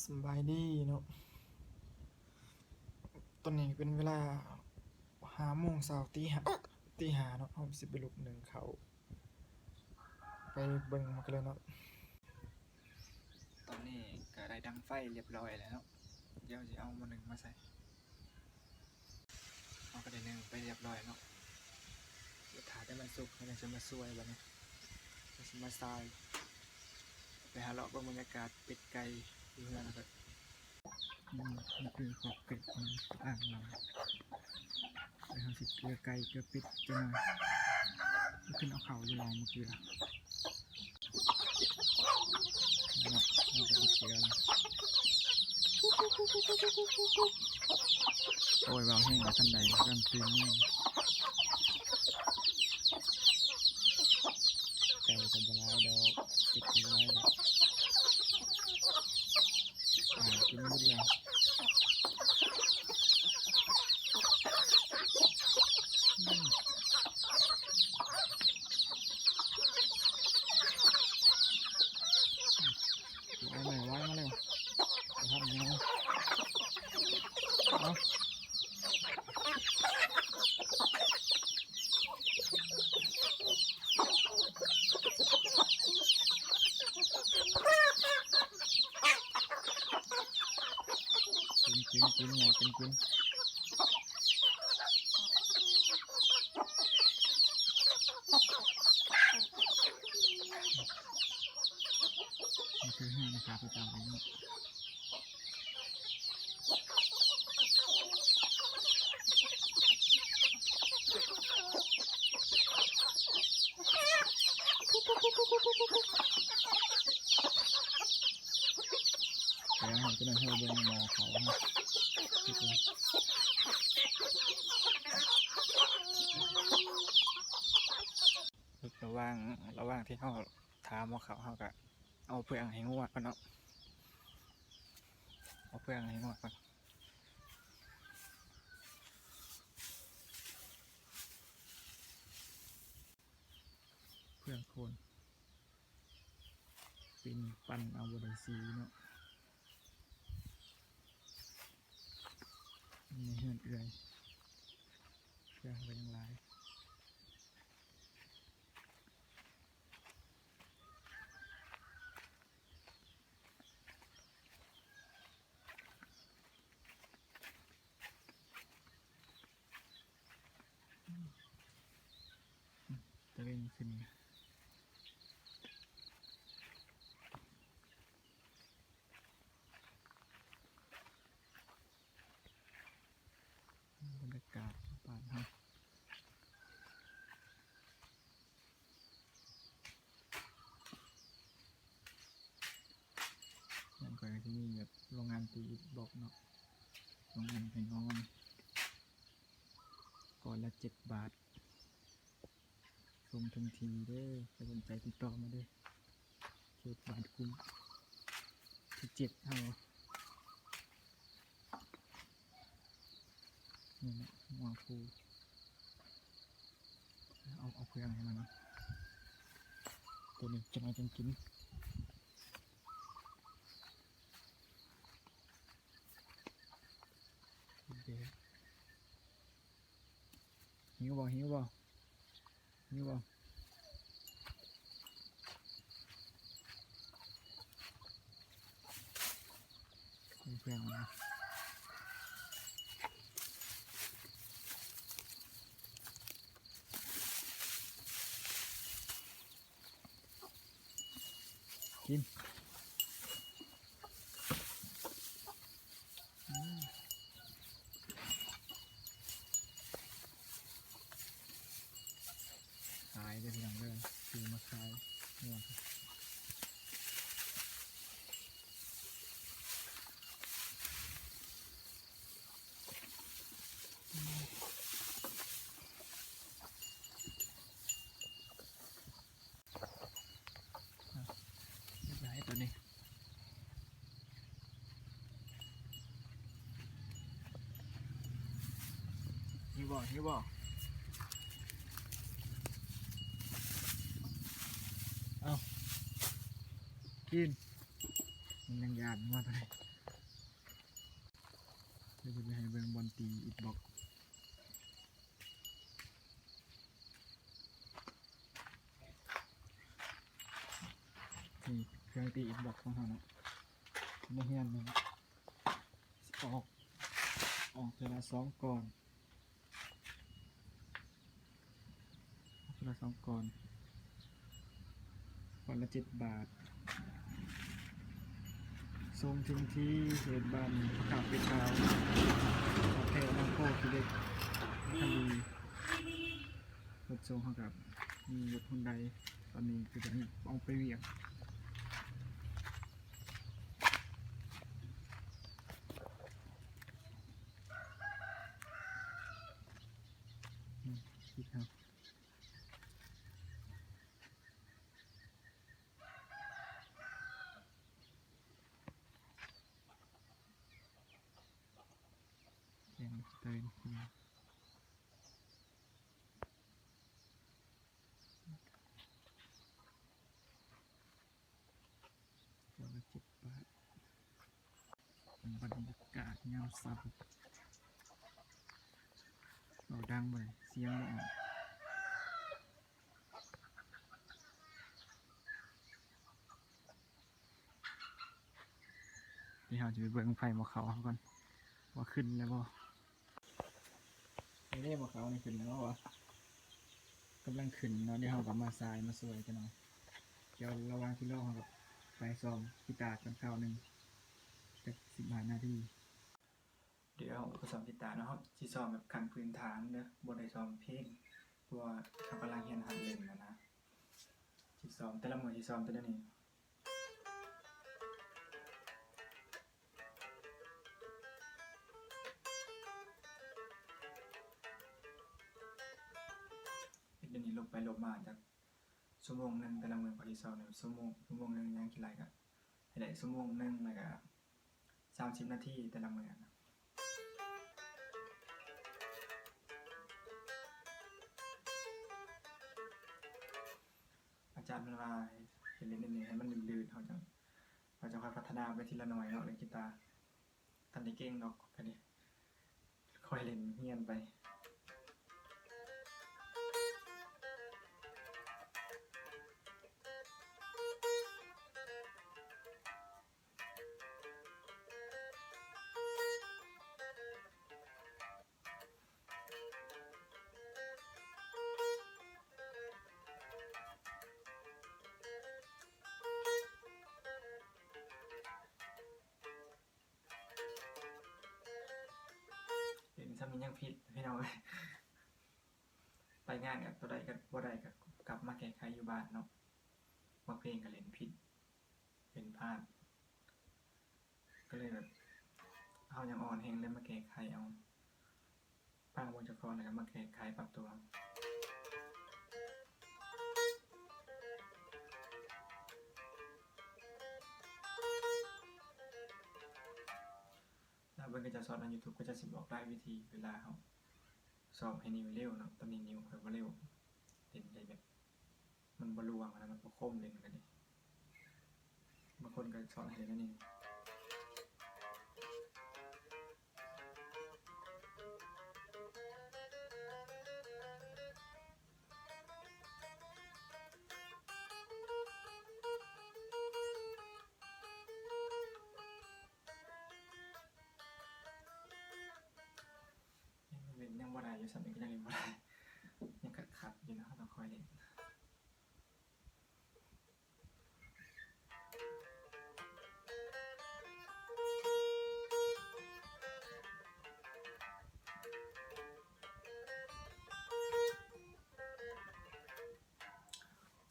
สบายดีเนาะตอนนี้เป็นเวลา5 โมงเช้าตี 5เนาะผมสิไปลุกหนึ่งเขาไปเบิ่งมากันเลยเนาะตอนนี้ก็ได้ดังไฟเรียบร้อยแล้วเนาะเดี๋ยวจะเอามาหนึ่งมาใส่เอากระเด็นหนึ่งไปเรียบร้อยเนาะเดี๋ยวถ่ายได้มันสุกแล้วจะมาซวยบัดนี้จะมาทรายไปหาเลาะเบิ่งบรรยากาศเป็ดไก่อยู่เฮือนแล้วก็นี่คือขอบเป็ดของอ่างเราไปทำสิเกลือไก่เกลือเป็ดจะหน่อยขึ้นเอาเขาอยู่ลองเมื่อกี้ละเราจะเชื้อแล้วโอ้ยเบาแห้งกับทันใดเริ่มตื่นแน่ไก่กับบะร้ายดอกเป็ดกับบะร้ายดอกกินหมดแล้วไว้มาเร็วจะทำยังไงเอากินเนี่ยกินนี่คือให้นะครับไปตามไปนี่แล้วเราจะได้ให้เบิ่งหมอเขาฮะระหว่างที่เขาถามว่าเขาก็เอาเพื่องให้งวดก่อนเนาะเอาเพื่องให้งวดก่อนเพื่องโคนเป็นปันเอาบไดซีเนาะในเฮือนเอื่อยเพื่องไปยังไรจะเล่นขึ้นบรรยากาศบ้านครับอย่างก่อนที่มีแบบโรงงานตีบอกเนาะโรงงานไข่นอนก่อนละ7 บาทชมทันทีเด้อใครสนใจติดต่อมาเด้อเขตบ้านคุ้มที่7เอานี่นะวางฟูเอาเพื่องให้มันนะตัวนี้จะมาจังกินหิวบ่เพื่อนนะกินขายได้ทีหลังเลยซื้อมาขายเนี่ยตัวนี้หิวบ่เอากินมันยังยานมาตัวนี้ เดี๋ยวจะไปให้เบิ่งบอลตีอิฐบล็อกนี่เครื่องตีอิฐบล็อกของเขาเนาะไม่เฮี้ยนเลยออกเวลา2ก่อนเวลา2ก่อนวันละ7 บาทส่งถึงที่เหตุบ้านประกาศไปข่าวโอเคน้องโก้คือเด็กทันดีรถส่งเขากับมีรถฮุนไดตอนนี้คือจะเอาไปเวียงคิดครับแกงเตยตัวละ7 บาทบรรยากาศยามเช้าเราดังไปเสียงบ่ออกเดี๋ยวเราจะไปเบิ่งไฟมาเขาก่อนว่าขึ้นแล้วบ่ไม่ได้มาเขานี่ขึ้นแล้ววะกำลังขึ้นเนาะเดี๋ยวเรากับมาทรายมาสวยกันหน่อยเดี๋ยวระหว่างที่เรากับไปซ้อมกีตาร์กันคราวหนึ่งจาก15 นาทีเดี๋ยวเราซ้อมกีตาร์เนาะที่ซ้อมแบบขั้นพื้นฐานเนอะบนได้ซ้อมเพลงเพราะว่าเขากำลังเรียนหัดเล่นนะที่ซ้อมแต่ละมือที่ซ้อมแต่ละนี้เดี๋ยวนี้ลบไปลบมาจากชั่วโมงหนึ่งแต่ละมือพอที่ซ้อมเนี่ยชั่วโมงหนึ่งยังกี่ไรก็ให้ได้ชั่วโมงหนึ่งแล้วก็30 นาทีแต่ละมือนะอาจารย์มันว่าเห็นเล่นนี่ให้มันลื่นๆเขาจะค่อยพัฒนาไปทีละหน่อยเนาะเล่นกีตาร์ทันได้เก่งเนาะกันดิค่อยเล่นเฮียนไปถ้ามียังผิดพี่น้องไปงานกับตัวใดกับบ่ใดกับกลับมาแก้ไขอยู่บ้านเนาะว่าเพลงกับเล่นผิดเป็นพลาดก็เลยแบบเอาอย่างอ่อนแรงเลยมาแก้ไขเอาป้างบนจักรแล้วก็มาแก้ไขปรับตัวแล้วเบิ่งก็จะสอนใน YouTube ก็จะสิบอกได้วิธีเวลาเขาสอบให้นิ้วเร็วเนาะตอนนี้นิ้วเขาบ่เร็วเล่นได้แบบมันบ่รวงแล้วมันบ่คมเล่นกันดิบางคนก็สอนให้เล่นนั่นเองยังบ่ได้อยู่สำเร็จก็ยังเล่นบ่ได้ยังขัดอยู่นะต้องคอยเล่น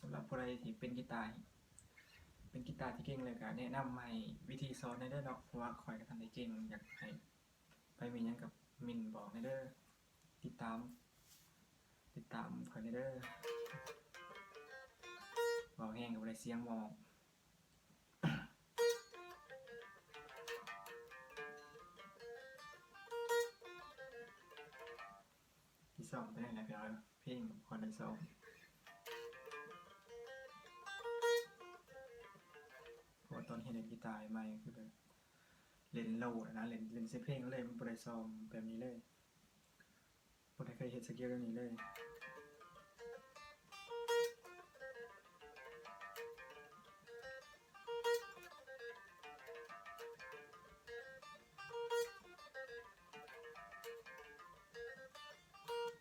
สำหรับผู้ใดที่เป็นกีตาร์ที่เก่งเลยก็แนะนำให้วิธีสอนในเด้อเนาะเพราะว่าคอยก็ทันได้เก่งอยากให้ไปมีหยังกับมินบอกในเด้อติดตามคอยในเด้อบอกแห้งกับอะไรเสียงมองที่ซ้อมไปไหนแล้วเพลงคอนได้ซ้อมเพราะตอนเห็นกีตาร์ใหม่คือแบบเ ล่นโลดนะเล่นเสียเพลงเลยมันบ่ได้ซ้อมแบบนี้เลยบ่ได้เคยเฮ็ดสเกลแบบนี้เลย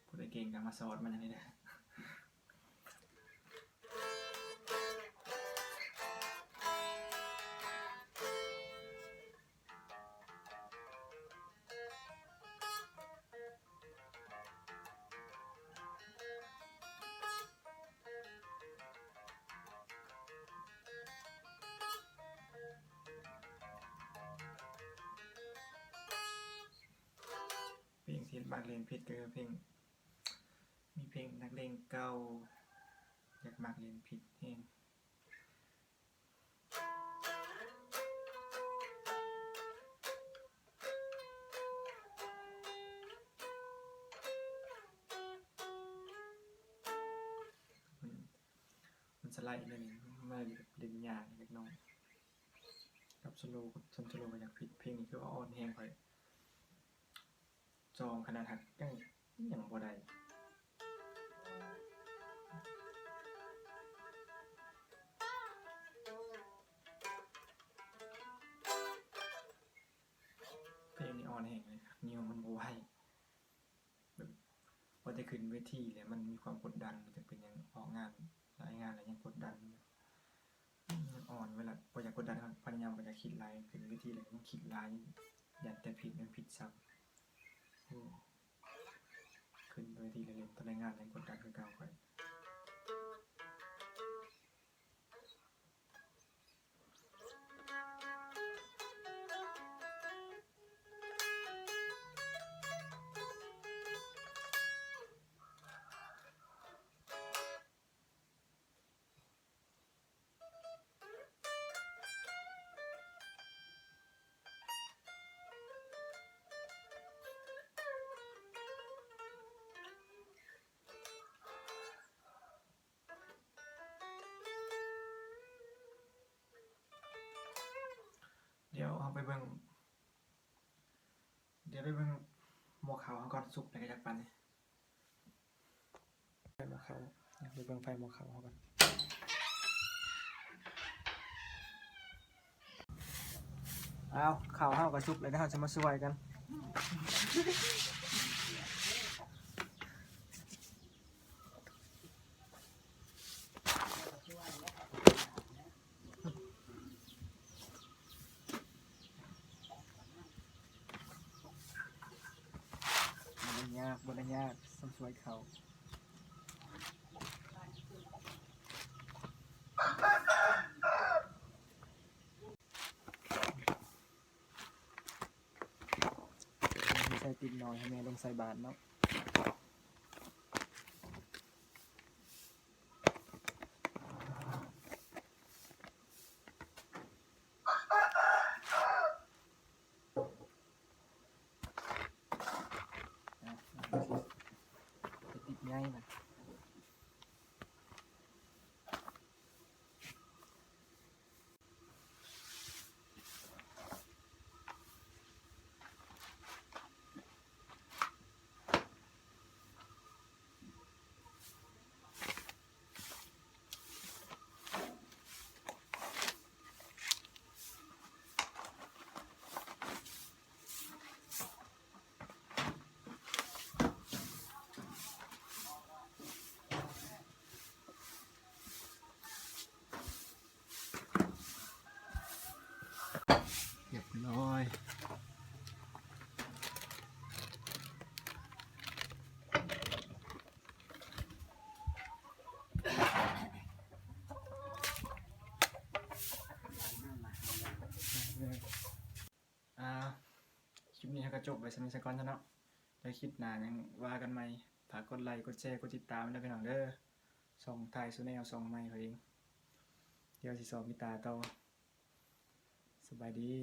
ผู้ใดเก่งก็มาสอนมันอย่างนี้นะเพลงที่มักเล่นผิดก็คือเพลงมีเพลงนักเลงเก่าอยากมักเล่นผิดเองมันสไลด์เลยนี่มาเล่นยากเล็กน้อยกับสโลว์ก็อยากผิดเพลงนี้คือว่าอ่อนแฮงไปจองขนาดหักยังบ่ได้เพลงนี้อ่อนแฮงเลยครับนิ้วมันบ่ไหวแบบพอจะขึ้นเวทีแล้วมันมีความกดดันมันจะเป็นยังออกงานหลายงานแล้วยังกดดันมันอ่อนเวลาบ่อยากกดดันครับพยายามบ่อยากคิดหลายขึ้นเวทีแล้วมันคิดหลายยันแต่ผิดมันผิดซ้ำขึ้นเวทีแล้วเล่นตอนในงานยังกดดันคือเก่าค่อยเดี๋ยวเอาไปเบิ่งหม้อขาวเขาก่อนสุกแล้วก็จักปั่นนี่ไฟหม้อขาวไปเบิ่งไฟหม้อขาวเขาก่อนเอาข้าวเฮาก็สุกแล้วเดี๋ยวเฮาจะมาช่วยกันบ่ได้ยากต้องช่วยเขาใส่ติดหน่อยให้แม่ลงใส่บาตรเนาะติดง่ายนะเรียบร้อยคลิปนี้ก็จบไปสำหรับก่อนเนาะแล้วคลิปหน้ายังว่ากันใหม่ฝากกดไลค์กดแชร์กดติดตามด้วยพี่น้องเด้อส่องถ่ายซูแนลส่องใหม่เขาเองเดี๋ยวสิสอบมิตาต่อสบายดี